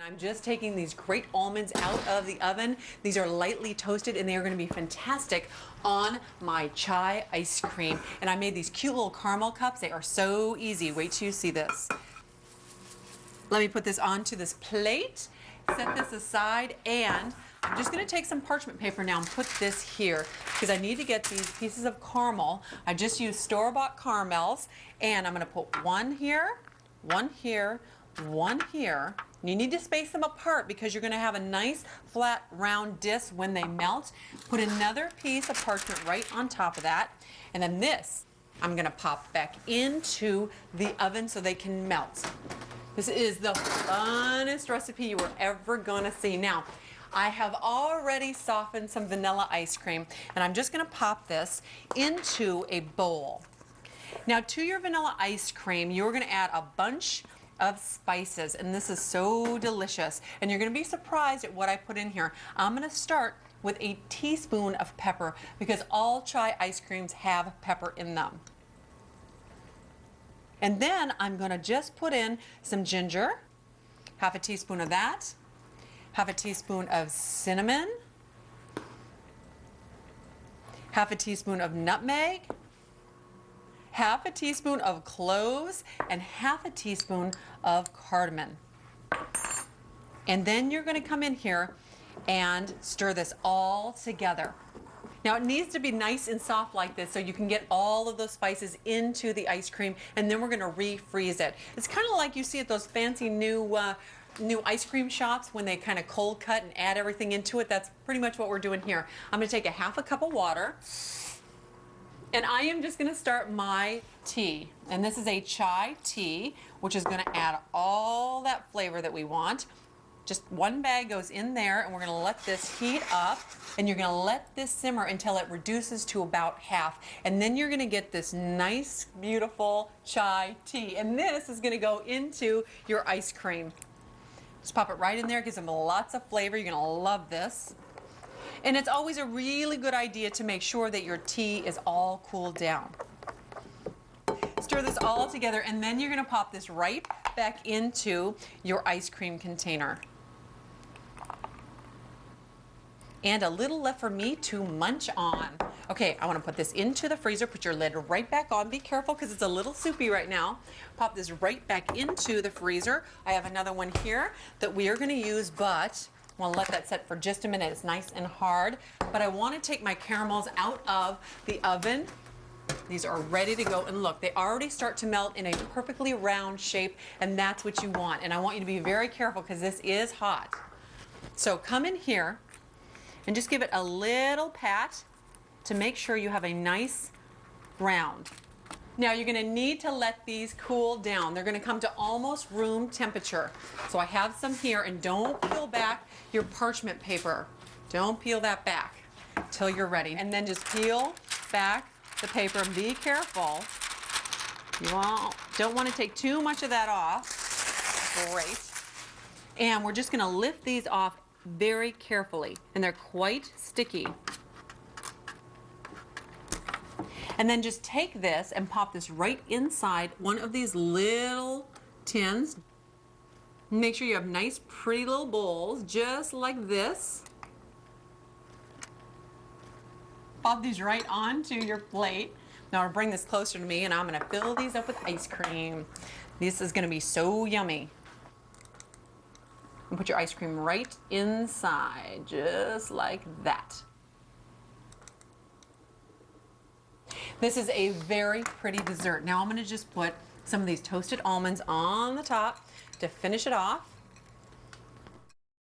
I'm just taking these great almonds out of the oven. These are lightly toasted and they are going to be fantastic on my chai ice cream. And I made these cute little caramel cups. They are so easy. Wait till you see this. Let me put this onto this plate, set this aside, and I'm just going to take some parchment paper now and put this here because I need to get these pieces of caramel. I just used store-bought caramels, and I'm going to put one here, one here, one here. You need to space them apart because you're going to have a nice flat round disc when they melt. Put another piece of parchment right on top of that, and then this I'm going to pop back into the oven so they can melt. This is the funnest recipe you were ever going to see. Now, I have already softened some vanilla ice cream, and I'm just going to pop this into a bowl. Now, to your vanilla ice cream, you're going to add a bunch of spices, and this is so delicious. And you're going to be surprised at what I put in here. I'm going to start with a teaspoon of pepper because all chai ice creams have pepper in them. And then I'm going to just put in some ginger, half a teaspoon of that, half a teaspoon of cinnamon, half a teaspoon of nutmeg, half a teaspoon of cloves, and half a teaspoon of cardamom. And then you're going to come in here and stir this all together. Now it needs to be nice and soft like this so you can get all of those spices into the ice cream, and then we're going to refreeze it. It's kind of like you see at those fancy new ice cream shops when they kind of cold cut and add everything into it. That's pretty much what we're doing here. I'm going to take a half a cup of water, and I am just going to start my tea. And this is a chai tea, which is going to add all that flavor that we want. Just one bag goes in there, and we're going to let this heat up, and you're going to let this simmer until it reduces to about half. And then you're going to get this nice, beautiful chai tea. And this is going to go into your ice cream. Just pop it right in there, gives them lots of flavor. You're going to love this. And it's always a really good idea to make sure that your tea is all cooled down. Stir this all together, and then you're going to pop this right back into your ice cream container. And a little left for me to munch on. Okay, I want to put this into the freezer. Put your lid right back on. Be careful because it's a little soupy right now. Pop this right back into the freezer. I have another one here that we are going to use, but I want to let that set for just a minute. It's nice and hard. But I want to take my caramels out of the oven. These are ready to go, and look, they already start to melt in a perfectly round shape, and that's what you want. And I want you to be very careful because this is hot. So come in here and just give it a little pat to make sure you have a nice round. Now you're going to need to let these cool down. They're going to come to almost room temperature. So I have some here, and don't peel back your parchment paper. Don't peel that back till you're ready. And then just peel back the paper and be careful. You don't want to take too much of that off. Great. And we're just going to lift these off very carefully, and they're quite sticky. And then just take this and pop this right inside one of these little tins. Make sure you have nice, pretty little bowls, just like this. Pop these right onto your plate. Now I'll bring this closer to me, and I'm going to fill these up with ice cream. This is going to be so yummy. And put your ice cream right inside, just like that. This is a very pretty dessert. Now I'm going to just put some of these toasted almonds on the top to finish it off.